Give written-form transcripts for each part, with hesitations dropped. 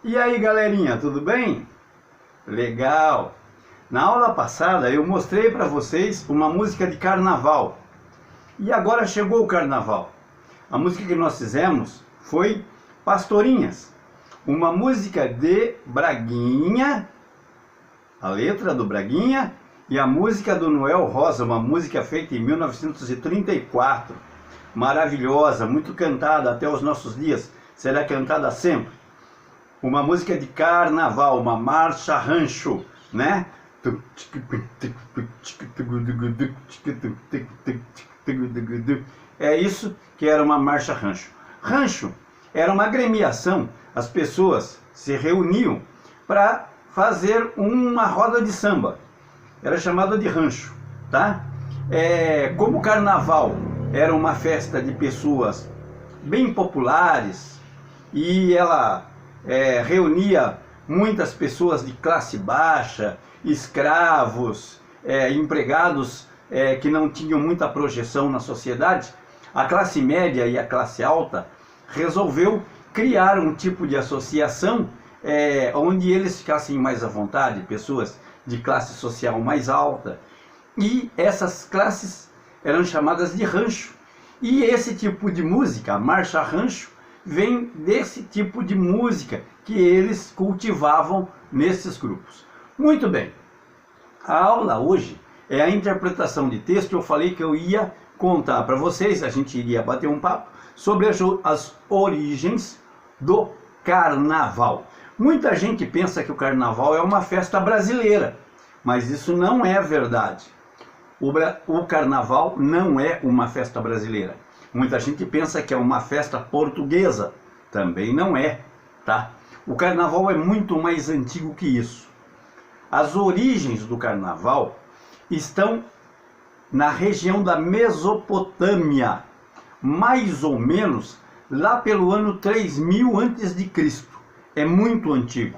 E aí, galerinha, tudo bem? Legal! Na aula passada eu mostrei para vocês uma música de carnaval. E agora chegou o carnaval. A música que nós fizemos foi Pastorinhas, uma música de Braguinha, a letra do Braguinha, e a música do Noel Rosa, uma música feita em 1934. Maravilhosa, muito cantada até os nossos dias, será cantada sempre. Uma música de carnaval, uma marcha rancho, né? É isso que era uma marcha rancho. Rancho era uma agremiação, as pessoas se reuniam para fazer uma roda de samba. Era chamada de rancho, tá? Como o carnaval era uma festa de pessoas bem populares e ela reunia muitas pessoas de classe baixa, escravos, empregados que não tinham muita projeção na sociedade, a classe média e a classe alta resolveu criar um tipo de associação onde eles ficassem mais à vontade, pessoas de classe social mais alta, e essas classes eram chamadas de rancho. E esse tipo de música, a marcha rancho, vem desse tipo de música que eles cultivavam nesses grupos. Muito bem, a aula hoje é a interpretação de texto. Eu falei que eu ia contar para vocês, a gente iria bater um papo sobre as origens do carnaval. Muita gente pensa que o carnaval é uma festa brasileira, mas isso não é verdade. O carnaval não é uma festa brasileira. Muita gente pensa que é uma festa portuguesa, também não é, tá? O carnaval é muito mais antigo que isso. As origens do carnaval estão na região da Mesopotâmia, mais ou menos lá pelo ano 3000 a.C. É muito antigo,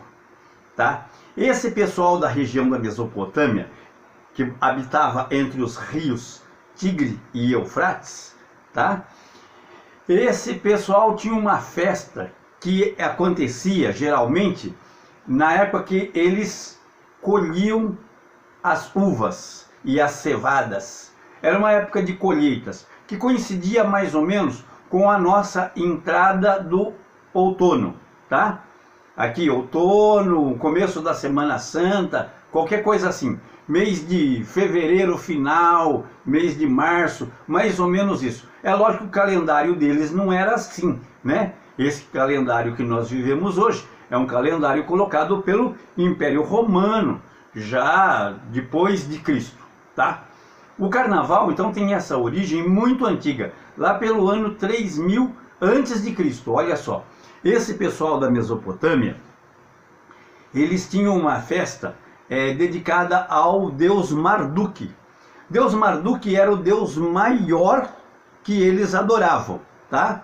tá? Esse pessoal da região da Mesopotâmia, que habitava entre os rios Tigre e Eufrates, tá? Esse pessoal tinha uma festa que acontecia geralmente na época que eles colhiam as uvas e as cevadas. Era uma época de colheitas que coincidia mais ou menos com a nossa entrada do outono, tá? Aqui, outono, começo da Semana Santa, qualquer coisa assim. Mês de fevereiro final, mês de março, mais ou menos isso. É lógico que o calendário deles não era assim, né? Esse calendário que nós vivemos hoje é um calendário colocado pelo Império Romano, já depois de Cristo, tá? O carnaval, então, tem essa origem muito antiga, lá pelo ano 3000 a.C., olha só. Esse pessoal da Mesopotâmia, eles tinham uma festa dedicada ao deus Marduk. Deus Marduk era o deus maior que eles adoravam, tá?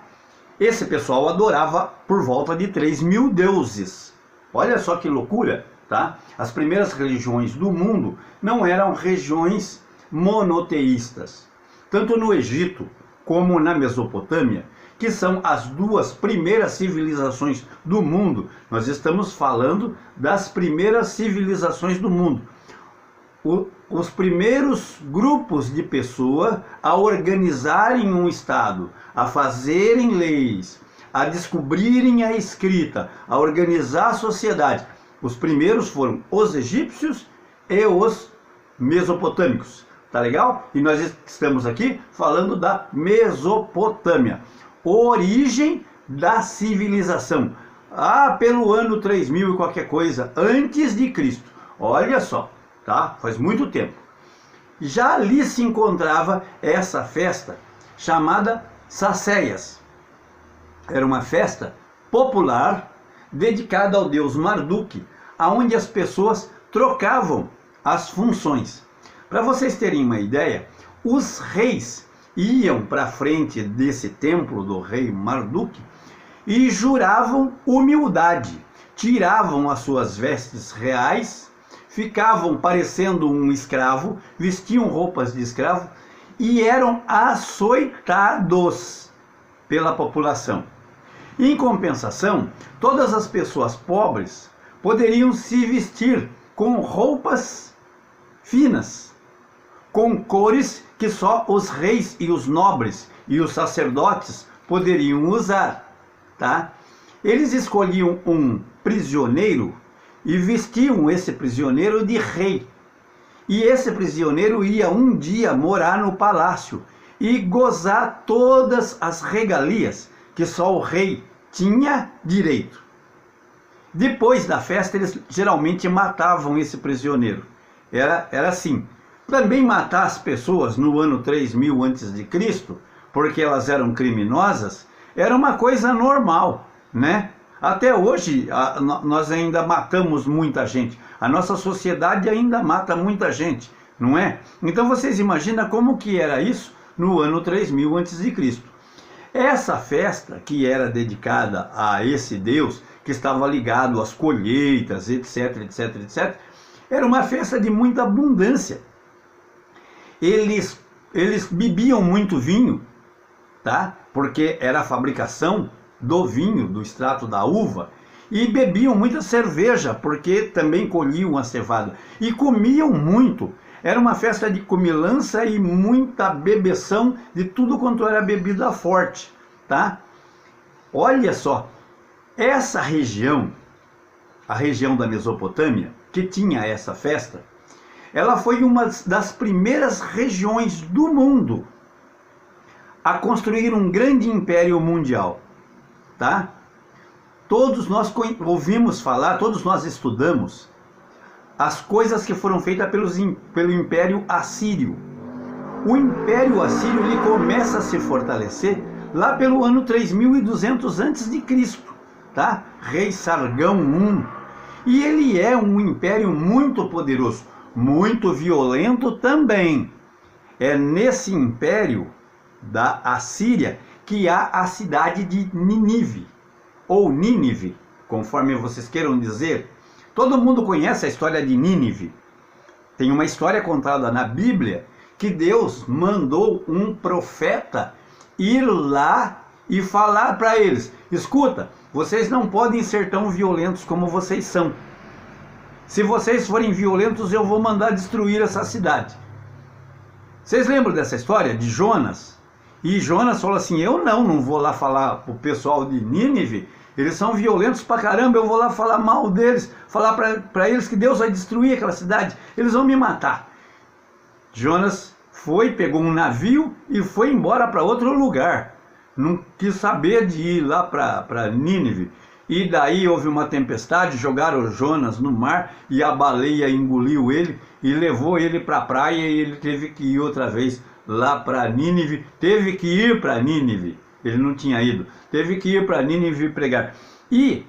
Esse pessoal adorava por volta de 3000 deuses. Olha só que loucura, tá? As primeiras religiões do mundo não eram religiões monoteístas. Tanto no Egito como na Mesopotâmia, que são as duas primeiras civilizações do mundo. Nós estamos falando das primeiras civilizações do mundo. Os primeiros grupos de pessoas a organizarem um Estado, a fazerem leis, a descobrirem a escrita, a organizar a sociedade. Os primeiros foram os egípcios e os mesopotâmicos. Tá legal? E nós estamos aqui falando da Mesopotâmia. Origem da civilização, pelo ano 3000 e qualquer coisa antes de Cristo. Olha só, tá? Faz muito tempo. Já ali se encontrava essa festa chamada Sacéias. Era uma festa popular dedicada ao deus Marduk, aonde as pessoas trocavam as funções. Para vocês terem uma ideia, os reis iam para frente desse templo do rei Marduk e juravam humildade, tiravam as suas vestes reais, ficavam parecendo um escravo, vestiam roupas de escravo e eram açoitados pela população. Em compensação, todas as pessoas pobres poderiam se vestir com roupas finas, com cores que só os reis e os nobres e os sacerdotes poderiam usar, tá? Eles escolhiam um prisioneiro e vestiam esse prisioneiro de rei. E esse prisioneiro ia um dia morar no palácio e gozar todas as regalias que só o rei tinha direito. Depois da festa, eles geralmente matavam esse prisioneiro. Era assim. Também matar as pessoas no ano 3000 a.C., porque elas eram criminosas, era uma coisa normal, né? Até hoje, nós ainda matamos muita gente. A nossa sociedade ainda mata muita gente, não é? Então vocês imaginam como que era isso no ano 3000 a.C. Essa festa, que era dedicada a esse Deus, que estava ligado às colheitas, etc, etc, etc, era uma festa de muita abundância. Eles bebiam muito vinho, tá? Porque era a fabricação do vinho, do extrato da uva, e bebiam muita cerveja, porque também colhiam a cevada, e comiam muito. Era uma festa de comilança e muita bebeção de tudo quanto era bebida forte, tá? Olha só, essa região, a região da Mesopotâmia, que tinha essa festa, ela foi uma das primeiras regiões do mundo a construir um grande império mundial, tá? Todos nós ouvimos falar, todos nós estudamos as coisas que foram feitas pelo Império Assírio. O Império Assírio ele começa a se fortalecer lá pelo ano 3200 a.C., tá? Rei Sargão I. E ele é um império muito poderoso, muito violento também. É nesse império da Assíria que há a cidade de Nínive, ou Nínive, conforme vocês queiram dizer. Todo mundo conhece a história de Nínive. Tem uma história contada na Bíblia que Deus mandou um profeta ir lá e falar para eles: escuta, vocês não podem ser tão violentos como vocês são. Se vocês forem violentos, eu vou mandar destruir essa cidade. Vocês lembram dessa história de Jonas? E Jonas falou assim: eu não vou lá falar pro pessoal de Nínive, eles são violentos pra caramba, eu vou lá falar mal deles, falar para eles que Deus vai destruir aquela cidade, eles vão me matar. Jonas foi, pegou um navio e foi embora para outro lugar. Não quis saber de ir lá para Nínive. E daí houve uma tempestade, jogaram Jonas no mar e a baleia engoliu ele e levou ele para a praia, e ele teve que ir outra vez lá para Nínive. Teve que ir para Nínive, ele não tinha ido. Teve que ir para Nínive pregar. E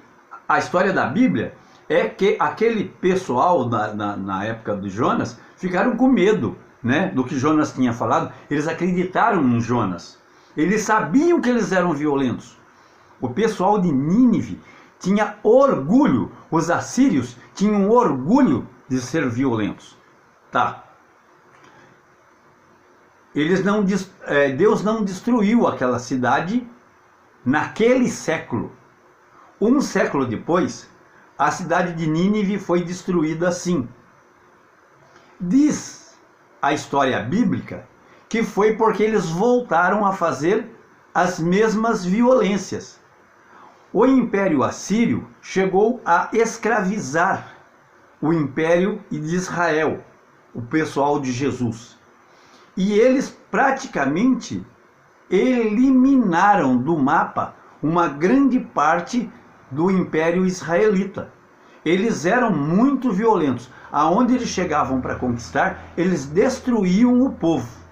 a história da Bíblia é que aquele pessoal na época de Jonas ficaram com medo, né, do que Jonas tinha falado. Eles acreditaram em Jonas. Eles sabiam que eles eram violentos. O pessoal de Nínive tinha orgulho, os assírios tinham orgulho de ser violentos. Tá. Deus não destruiu aquela cidade naquele século. Um século depois, a cidade de Nínive foi destruída assim. Diz a história bíblica que foi porque eles voltaram a fazer as mesmas violências. O Império Assírio chegou a escravizar o Império de Israel, o pessoal de Jesus. E eles praticamente eliminaram do mapa uma grande parte do Império Israelita. Eles eram muito violentos. Aonde eles chegavam para conquistar, eles destruíam o povo.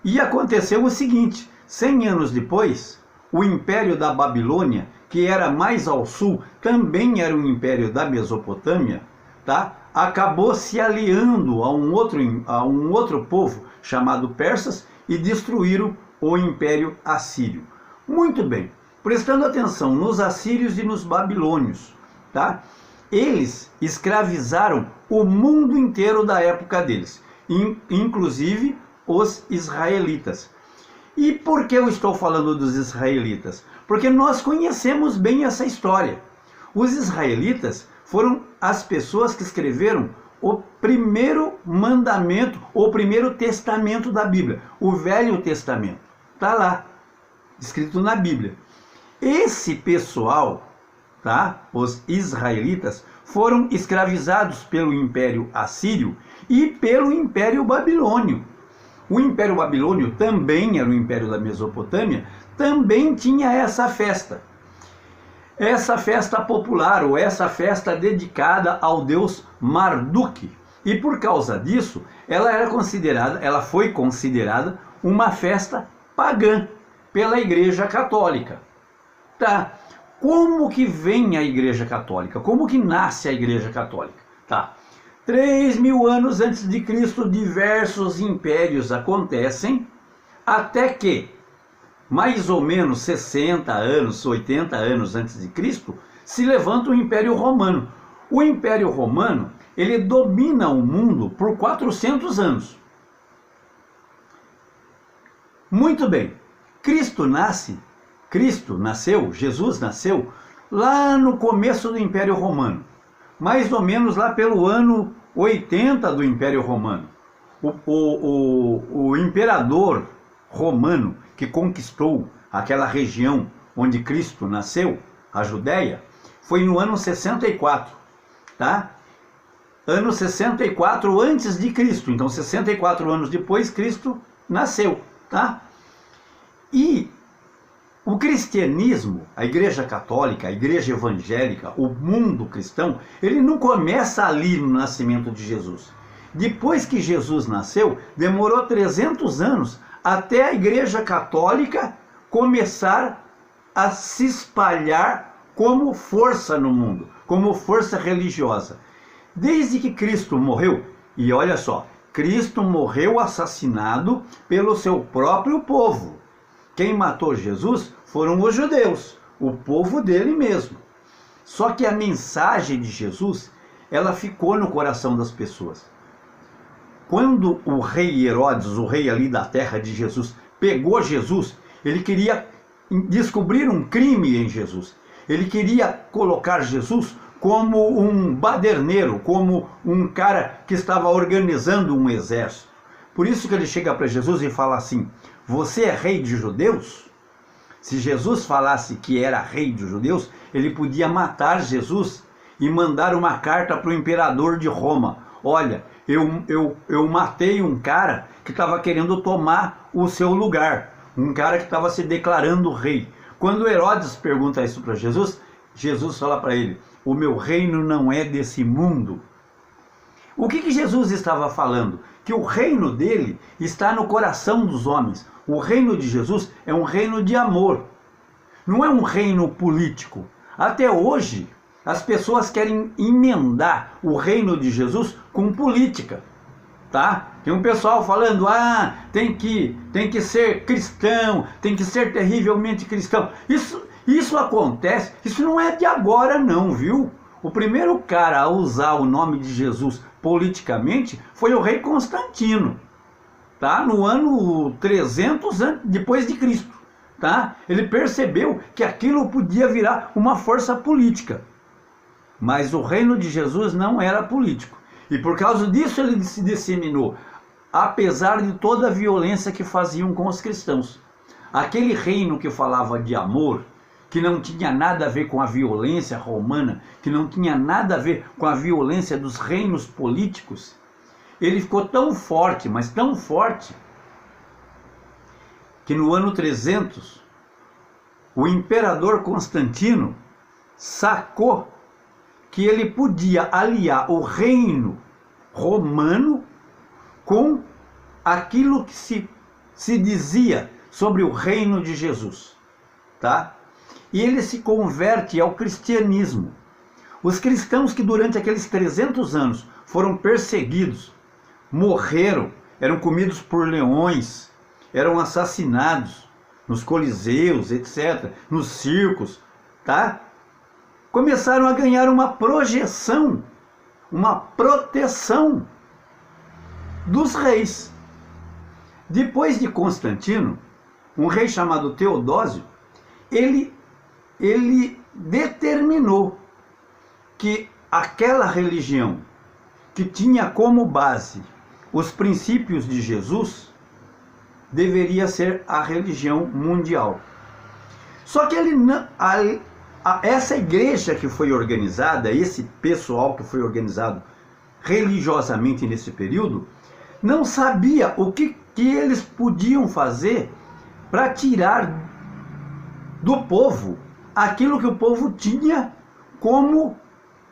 E aconteceu o seguinte: 100 anos depois, o Império da Babilônia, que era mais ao sul, também era um império da Mesopotâmia, tá? Acabou se aliando a um outro povo chamado Persas e destruíram o Império Assírio. Muito bem, prestando atenção nos assírios e nos babilônios, tá? Eles escravizaram o mundo inteiro da época deles, inclusive os israelitas. E por que eu estou falando dos israelitas? Porque nós conhecemos bem essa história. Os israelitas foram as pessoas que escreveram o primeiro mandamento, o primeiro testamento da Bíblia, o Velho Testamento. Está lá, escrito na Bíblia. Esse pessoal, tá? Os israelitas, foram escravizados pelo Império Assírio e pelo Império Babilônio. O Império Babilônio também era o Império da Mesopotâmia, também tinha essa festa. Essa festa popular, ou essa festa dedicada ao deus Marduk. E por causa disso, ela foi considerada uma festa pagã pela Igreja Católica. Tá? Como que vem a Igreja Católica? Como que nasce a Igreja Católica? Tá? 3.000 anos antes de Cristo, diversos impérios acontecem, até que mais ou menos 60 anos, 80 anos antes de Cristo, se levanta o Império Romano. O Império Romano, ele domina o mundo por 400 anos. Muito bem. Cristo nasceu, Jesus nasceu lá no começo do Império Romano. Mais ou menos lá pelo ano 80 do Império Romano. O imperador romano que conquistou aquela região onde Cristo nasceu, a Judéia, foi no ano 64, tá? Ano 64 antes de Cristo. Então 64 anos depois Cristo nasceu, tá? E o cristianismo, a Igreja Católica, a Igreja Evangélica, o mundo cristão, ele não começa ali no nascimento de Jesus. Depois que Jesus nasceu, demorou 300 anos até a Igreja Católica começar a se espalhar como força no mundo, como força religiosa. Desde que Cristo morreu, e olha só, Cristo morreu assassinado pelo seu próprio povo. Quem matou Jesus foram os judeus, o povo dele mesmo. Só que a mensagem de Jesus, ela ficou no coração das pessoas. Quando o rei Herodes, o rei ali da terra de Jesus, pegou Jesus, ele queria descobrir um crime em Jesus. Ele queria colocar Jesus como um baderneiro, como um cara que estava organizando um exército. Por isso que ele chega para Jesus e fala assim: você é rei de judeus? Se Jesus falasse que era rei dos judeus, ele podia matar Jesus e mandar uma carta para o imperador de Roma. Olha, eu matei um cara que estava querendo tomar o seu lugar, um cara que estava se declarando rei. Quando Herodes pergunta isso para Jesus, Jesus fala para ele: o meu reino não é desse mundo. O que Jesus estava falando? Que o reino dele está no coração dos homens. O reino de Jesus é um reino de amor, não é um reino político. Até hoje, as pessoas querem emendar o reino de Jesus com política, tá? Tem um pessoal falando: tem que ser cristão, tem que ser terrivelmente cristão. Isso acontece, isso não é de agora não, viu? O primeiro cara a usar o nome de Jesus politicamente foi o rei Constantino, tá? No ano 300 depois de Cristo, tá? Ele percebeu que aquilo podia virar uma força política. Mas o reino de Jesus não era político. E por causa disso ele se disseminou, apesar de toda a violência que faziam com os cristãos. Aquele reino que falava de amor, que não tinha nada a ver com a violência romana, que não tinha nada a ver com a violência dos reinos políticos, ele ficou tão forte, mas tão forte, que no ano 300, o imperador Constantino sacou que ele podia aliar o reino romano com aquilo que se dizia sobre o reino de Jesus, tá? E ele se converte ao cristianismo. Os cristãos que durante aqueles 300 anos foram perseguidos, morreram, eram comidos por leões, eram assassinados nos coliseus, etc., nos circos, tá? Começaram a ganhar uma projeção, uma proteção dos reis. Depois de Constantino, um rei chamado Teodósio, ele ele determinou que aquela religião que tinha como base os princípios de Jesus deveria ser a religião mundial. Só que ele não, essa igreja que foi organizada, esse pessoal que foi organizado religiosamente nesse período, não sabia o que eles podiam fazer para tirar do povo aquilo que o povo tinha como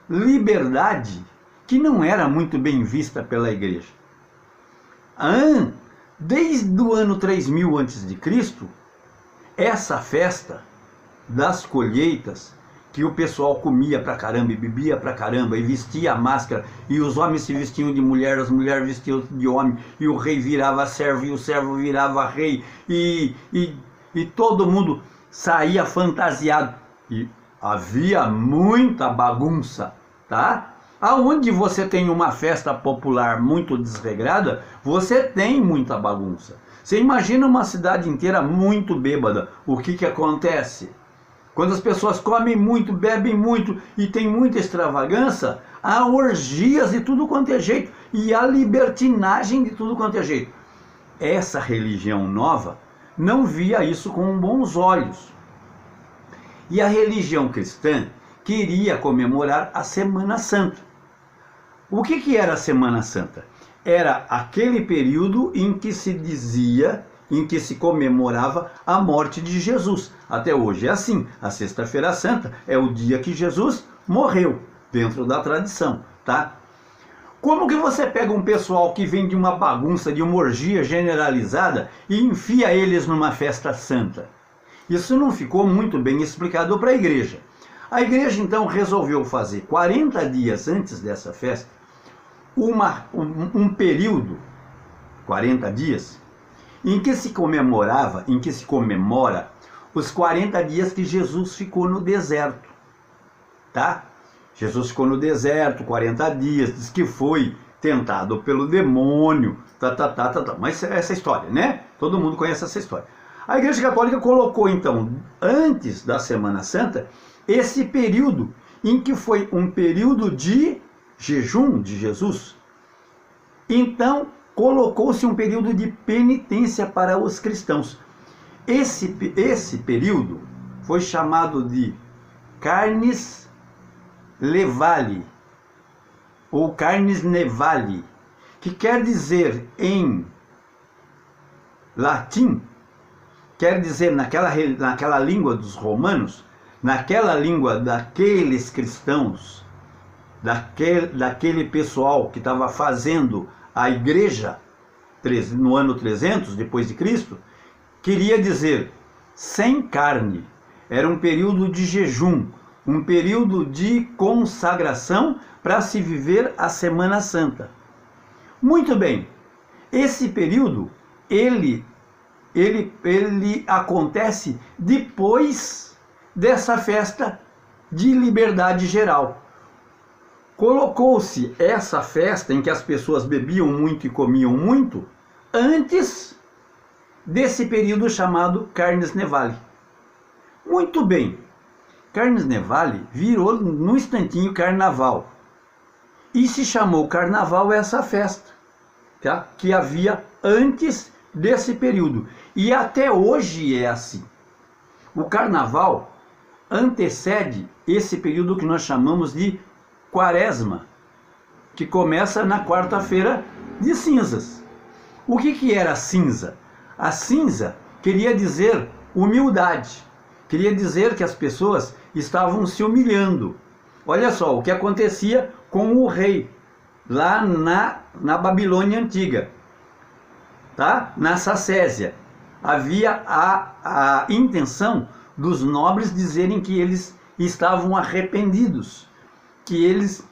liberdade, que não era muito bem vista pela igreja. Desde o ano 3000 a.C., essa festa das colheitas, que o pessoal comia pra caramba e bebia pra caramba e vestia a máscara, e os homens se vestiam de mulher, as mulheres vestiam de homem, e o rei virava servo e o servo virava rei, e todo mundo saía fantasiado, e havia muita bagunça, tá? Aonde você tem uma festa popular muito desregrada, você tem muita bagunça. Você imagina uma cidade inteira muito bêbada, o que acontece? Quando as pessoas comem muito, bebem muito e tem muita extravagância, há orgias de tudo quanto é jeito e há libertinagem de tudo quanto é jeito. Essa religião nova não via isso com bons olhos. E a religião cristã queria comemorar a Semana Santa. O que era a Semana Santa? Era aquele período em que se dizia, em que se comemorava a morte de Jesus. Até hoje é assim, a Sexta-feira Santa é o dia que Jesus morreu, dentro da tradição, tá? Como que você pega um pessoal que vem de uma bagunça, de uma orgia generalizada e enfia eles numa festa santa? Isso não ficou muito bem explicado para a igreja. A igreja então resolveu fazer 40 dias antes dessa festa, um período, 40 dias, em que se comemora os 40 dias que Jesus ficou no deserto, tá? Jesus ficou no deserto 40 dias, diz que foi tentado pelo demônio, mas essa história, né? Todo mundo conhece essa história. A Igreja Católica colocou então, antes da Semana Santa, esse período em que foi um período de jejum de Jesus. Então, colocou-se um período de penitência para os cristãos. Esse período foi chamado de Carnes Levali, ou Carnes Nevali, que quer dizer em latim, quer dizer naquela língua dos romanos, naquela língua daqueles cristãos, daquele pessoal que estava fazendo a igreja no ano 300 depois de Cristo, queria dizer sem carne. Era um período de jejum, um período de consagração para se viver a Semana Santa. Muito bem, esse período ele acontece depois dessa festa de liberdade geral. Colocou-se essa festa em que as pessoas bebiam muito e comiam muito antes desse período chamado Carnes Nevali. Muito bem, Carnes Nevali virou num instantinho carnaval. E se chamou carnaval essa festa, tá? Que havia antes desse período. E até hoje é assim. O carnaval antecede esse período que nós chamamos de Quaresma, que começa na quarta-feira de cinzas. O que era cinza? A cinza queria dizer humildade, queria dizer que as pessoas estavam se humilhando. Olha só o que acontecia com o rei lá na Babilônia Antiga, tá? Na Sacésia. Havia a intenção dos nobres dizerem que eles estavam arrependidos, que eles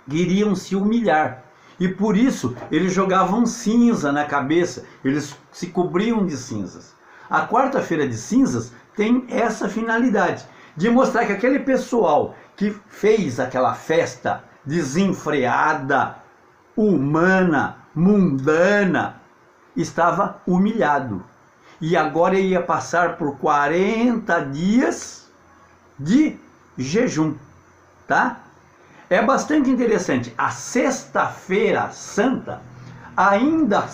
queriam se humilhar. E por isso eles jogavam cinza na cabeça, eles se cobriam de cinzas. A quarta-feira de cinzas tem essa finalidade, de mostrar que aquele pessoal que fez aquela festa desenfreada, humana, mundana, estava humilhado. E agora ia passar por 40 dias de jejum, tá? É bastante interessante. A Sexta-feira Santa ainda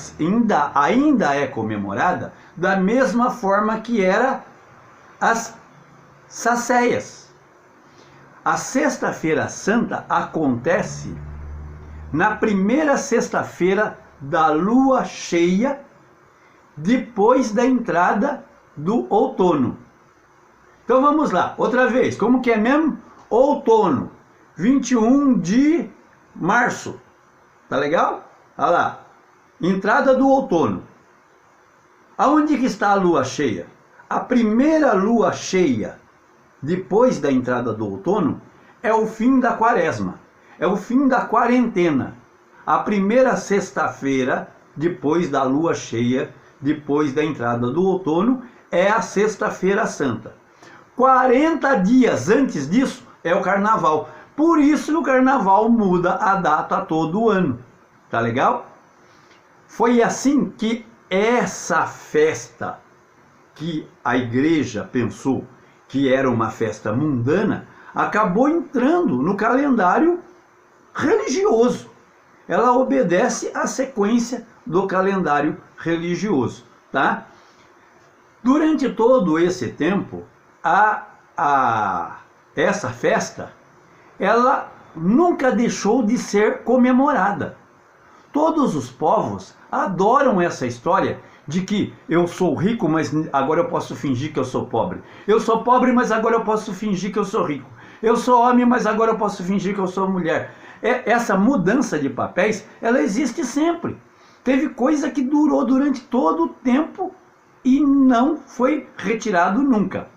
é comemorada da mesma forma que era as Sacéias. A Sexta-feira Santa acontece na primeira sexta-feira da lua cheia, depois da entrada do outono. Então vamos lá, outra vez, como que é mesmo? Outono, 21 de março, tá legal? Olha lá, entrada do outono. Aonde que está a lua cheia? A primeira lua cheia, depois da entrada do outono, é o fim da quaresma, é o fim da quarentena. A primeira sexta-feira, depois da lua cheia, depois da entrada do outono, é a Sexta-feira Santa. 40 dias antes disso é o carnaval. Por isso o carnaval muda a data todo ano. Tá legal? Foi assim que essa festa, que a igreja pensou que era uma festa mundana, acabou entrando no calendário religioso. Ela obedece à sequência do calendário religioso, tá? Durante todo esse tempo, essa festa, ela nunca deixou de ser comemorada. Todos os povos adoram essa história de que eu sou rico, mas agora eu posso fingir que eu sou pobre. Eu sou pobre, mas agora eu posso fingir que eu sou rico. Eu sou homem, mas agora eu posso fingir que eu sou mulher. Essa mudança de papéis, ela existe sempre. Teve coisa que durou durante todo o tempo e não foi retirado nunca.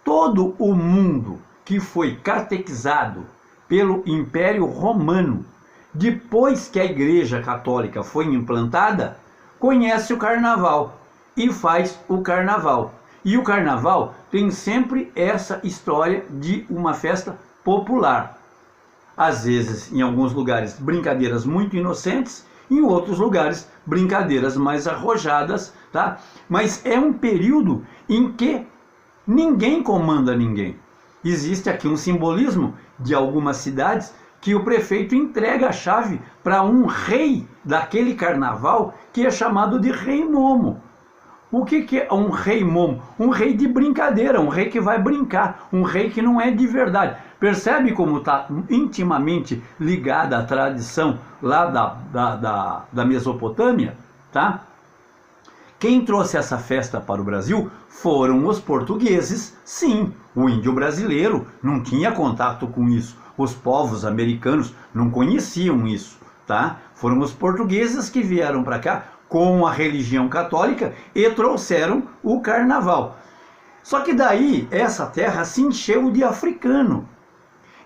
Todo o mundo que foi catequizado pelo Império Romano, depois que a Igreja Católica foi implantada, conhece o carnaval e faz o carnaval. E o carnaval tem sempre essa história de uma festa popular. Às vezes, em alguns lugares, brincadeiras muito inocentes, em outros lugares, brincadeiras mais arrojadas, tá? Mas é um período em que ninguém comanda ninguém. Existe aqui um simbolismo de algumas cidades que o prefeito entrega a chave para um rei daquele carnaval que é chamado de Rei Momo. O que é um Rei Momo? Um rei de brincadeira, um rei que vai brincar, um rei que não é de verdade. Percebe como está intimamente ligada à tradição lá da Mesopotâmia? Tá? Quem trouxe essa festa para o Brasil foram os portugueses, sim. O índio brasileiro não tinha contato com isso. Os povos americanos não conheciam isso, tá? Foram os portugueses que vieram para cá com a religião católica e trouxeram o carnaval. Só que daí essa terra se encheu de africano.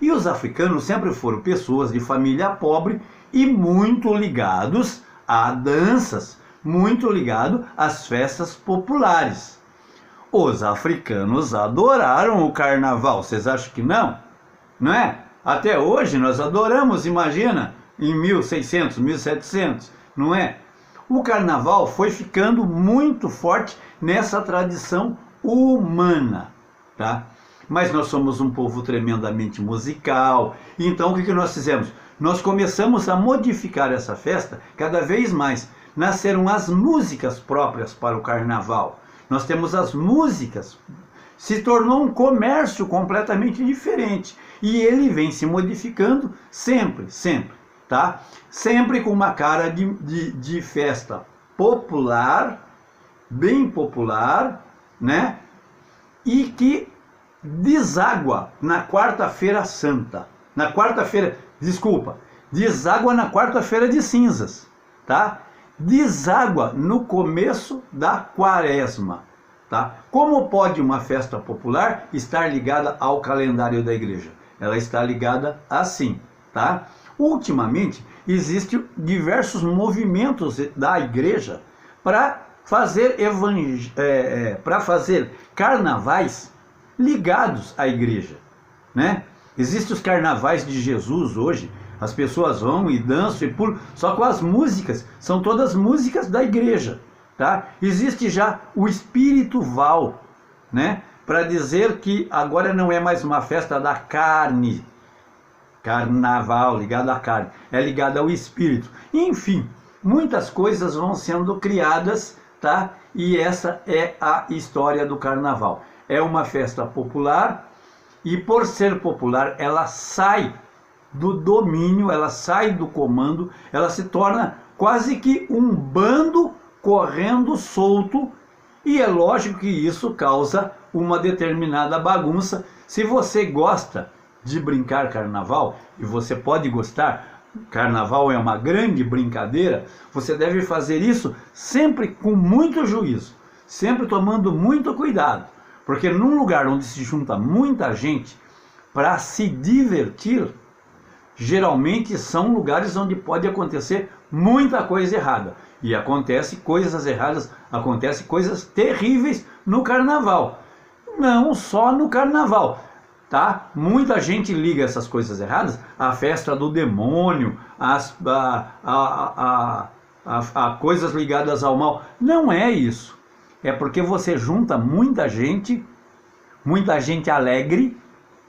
E os africanos sempre foram pessoas de família pobre e muito ligados a danças, muito ligados às festas populares. Os africanos adoraram o carnaval, vocês acham que não? Não é? Até hoje nós adoramos, imagina, em 1600, 1700, não é? O carnaval foi ficando muito forte nessa tradição humana, tá? Mas nós somos um povo tremendamente musical, então o que nós fizemos? Nós começamos a modificar essa festa cada vez mais. Nasceram as músicas próprias para o carnaval. Nós temos as músicas. Se tornou um comércio completamente diferente. E ele vem se modificando sempre, tá? Sempre com uma cara de festa popular, bem popular, né? E que deságua na Quarta-feira Santa. Deságua na Quarta-feira de Cinzas, tá? Deságua no começo da Quaresma, tá? Como pode uma festa popular estar ligada ao calendário da igreja? Ela está ligada assim, tá? Ultimamente, existem diversos movimentos da igreja para fazer carnavais ligados à igreja, né? Existem os carnavais de Jesus hoje, as pessoas vão e dançam e pulam, só com as músicas, são todas músicas da igreja, tá? Existe já o espiritual, né? para dizer que agora não é mais uma festa da carne, carnaval, ligado à carne, é ligado ao espírito. Enfim, muitas coisas vão sendo criadas, tá? E essa é a história do carnaval. É uma festa popular e, por ser popular, ela sai do domínio, ela sai do comando, ela se torna quase que um bando correndo solto, e é lógico que isso causa uma determinada bagunça. Se você gosta de brincar carnaval, e você pode gostar, carnaval é uma grande brincadeira, você deve fazer isso sempre com muito juízo, sempre tomando muito cuidado, porque num lugar onde se junta muita gente para se divertir, geralmente são lugares onde pode acontecer muita coisa errada. E acontece coisas erradas, acontece coisas terríveis no carnaval. Não só no carnaval, tá? Muita gente liga essas coisas erradas à festa do demônio, a coisas ligadas ao mal. Não é isso. É porque você junta muita gente alegre,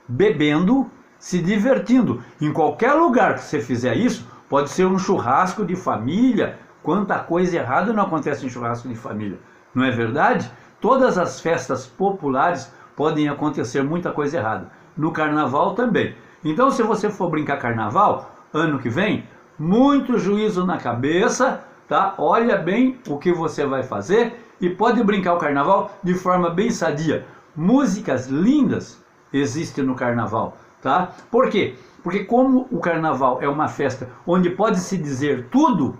bebendo, se divertindo. Em qualquer lugar que você fizer isso, pode ser um churrasco de família. Quanta coisa errada não acontece em churrasco de família, não é verdade? Todas as festas populares podem acontecer muita coisa errada. No carnaval também. Então, se você for brincar carnaval, ano que vem, muito juízo na cabeça, tá? Olha bem o que você vai fazer e pode brincar o carnaval de forma bem sadia. Músicas lindas existem no carnaval, tá? Por quê? Porque como o carnaval é uma festa onde pode se dizer tudo,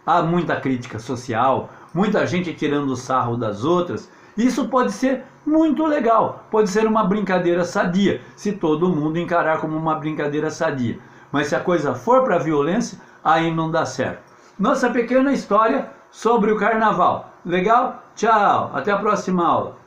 há muita crítica social, muita gente tirando o sarro das outras. Isso pode ser muito legal, pode ser uma brincadeira sadia, se todo mundo encarar como uma brincadeira sadia. Mas se a coisa for para a violência, aí não dá certo. Nossa pequena história sobre o carnaval. Legal? Tchau, até a próxima aula.